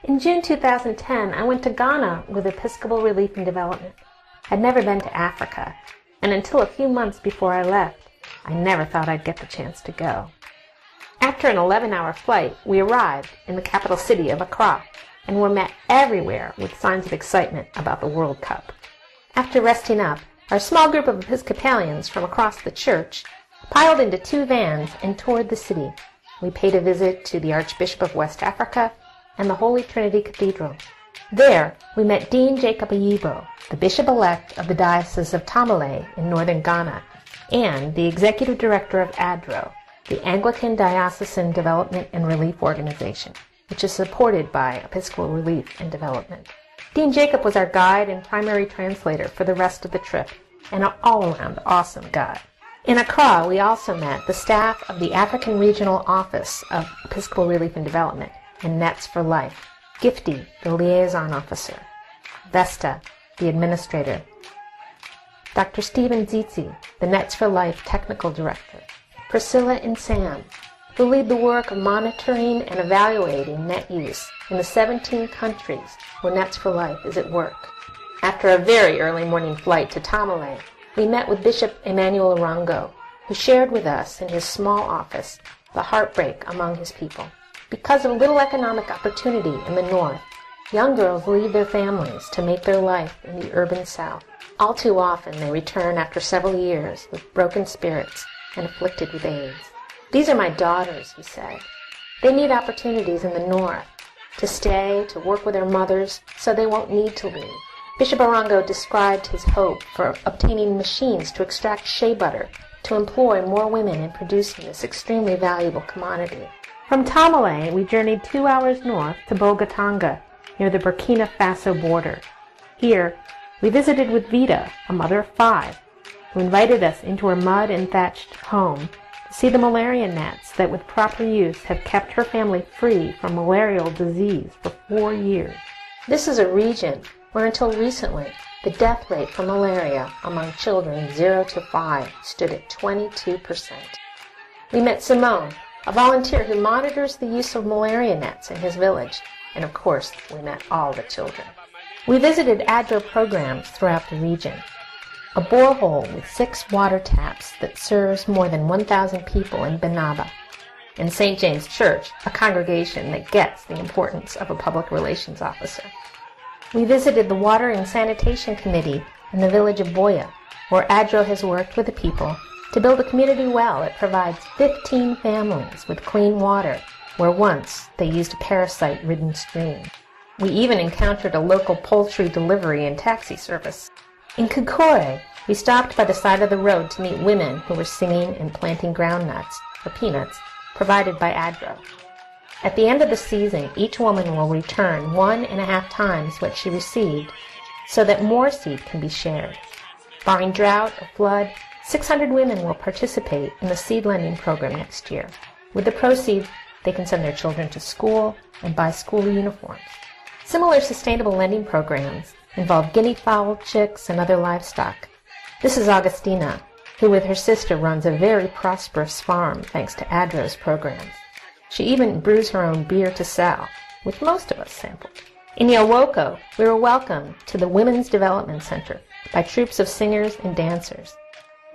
In June 2010, I went to Ghana with Episcopal Relief and Development. I'd never been to Africa, and until a few months before I left, I never thought I'd get the chance to go. After an 11-hour flight, we arrived in the capital city of Accra and were met everywhere with signs of excitement about the World Cup. After resting up, our small group of Episcopalians from across the church piled into 2 vans and toured the city. We paid a visit to the Archbishop of West Africa and the Holy Trinity Cathedral. There, we met Dean Jacob Ayibo, the Bishop-elect of the Diocese of Tamale in northern Ghana, and the Executive Director of ADRO, the Anglican Diocesan Development and Relief Organization, which is supported by Episcopal Relief and Development. Dean Jacob was our guide and primary translator for the rest of the trip, and an all-around awesome guy. In Accra, we also met the staff of the African Regional Office of Episcopal Relief and Development and Nets for Life, Gifty, the liaison officer, Vesta, the administrator, Dr. Stephen Zitzi, the Nets for Life technical director, Priscilla and Sam, who lead the work of monitoring and evaluating net use in the 17 countries where Nets for Life is at work. After a very early morning flight to Tamale, we met with Bishop Emmanuel Orongo, who shared with us in his small office the heartbreak among his people. Because of little economic opportunity in the north, young girls leave their families to make their life in the urban south. All too often they return after several years with broken spirits and afflicted with AIDS. These are my daughters, he said. They need opportunities in the north to stay, to work with their mothers, so they won't need to leave. Bishop Orongo described his hope for obtaining machines to extract shea butter to employ more women in producing this extremely valuable commodity. From Tamale, we journeyed 2 hours north to Bolgatanga, near the Burkina Faso border. Here, we visited with Vita, a mother of 5, who invited us into her mud and thatched home to see the malaria nets that with proper use have kept her family free from malarial disease for 4 years. This is a region where until recently the death rate from malaria among children 0 to 5 stood at 22%. We met Simone, a volunteer who monitors the use of malaria nets in his village, and of course we met all the children. We visited ADRO programs throughout the region. A borehole with 6 water taps that serves more than 1,000 people in Benaba, and St. James Church, a congregation that gets the importance of a public relations officer. We visited the Water and Sanitation Committee in the village of Boya, where ADRO has worked with the people to build a community well that provides 15 families with clean water, where once they used a parasite-ridden stream. We even encountered a local poultry delivery and taxi service. In Kukore, we stopped by the side of the road to meet women who were singing and planting groundnuts, or peanuts, provided by ADRO. At the end of the season, each woman will return 1.5 times what she received, so that more seed can be shared. Barring drought or flood, 600 women will participate in the seed lending program next year. With the proceeds, they can send their children to school and buy school uniforms. Similar sustainable lending programs involve guinea fowl, chicks, and other livestock. This is Augustina, who with her sister runs a very prosperous farm thanks to ADRO's programs. She even brews her own beer to sell, which most of us sampled. In Yelwoko, we were welcomed to the Women's Development Center by troops of singers and dancers.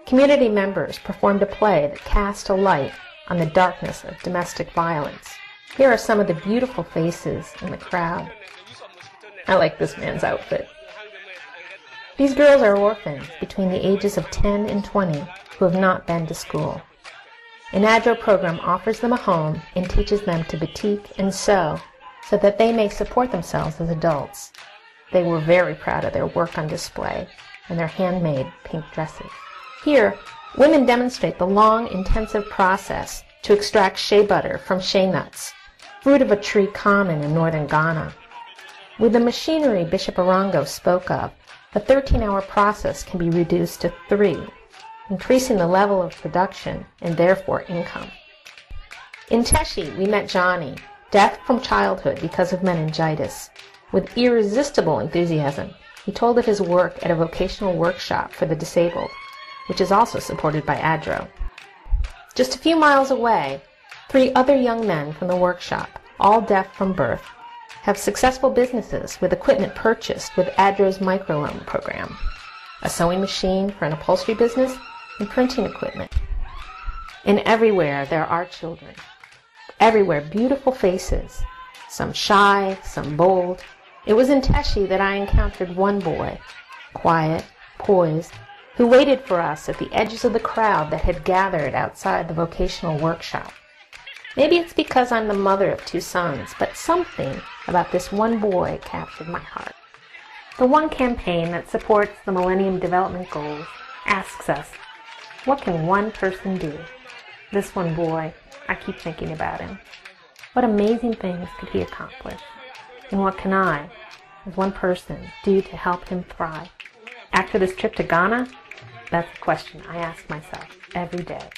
Community members performed a play that cast a light on the darkness of domestic violence. Here are some of the beautiful faces in the crowd. I like this man's outfit. These girls are orphans between the ages of 10 and 20 who have not been to school. An ADRO program offers them a home and teaches them to batik and sew so that they may support themselves as adults. They were very proud of their work on display and their handmade pink dresses. Here, women demonstrate the long, intensive process to extract shea butter from shea nuts, fruit of a tree common in northern Ghana. With the machinery Bishop Orongo spoke of, the 13-hour process can be reduced to 3, increasing the level of production and therefore income. In Teshi, we met Johnny, deaf from childhood because of meningitis. With irresistible enthusiasm, he told of his work at a vocational workshop for the disabled, which is also supported by ADRO. Just a few miles away, 3 other young men from the workshop, all deaf from birth, have successful businesses with equipment purchased with ADRA's microloan program, a sewing machine for an upholstery business, and printing equipment. And everywhere there are children. Everywhere beautiful faces, some shy, some bold. It was in Teshi that I encountered one boy, quiet, poised, who waited for us at the edges of the crowd that had gathered outside the vocational workshop. Maybe it's because I'm the mother of 2 sons, but something about this one boy captured my heart. The One campaign that supports the Millennium Development Goals asks us, what can one person do? This one boy, I keep thinking about him. What amazing things could he accomplish? And what can I, as one person, do to help him thrive? After this trip to Ghana, that's a question I ask myself every day.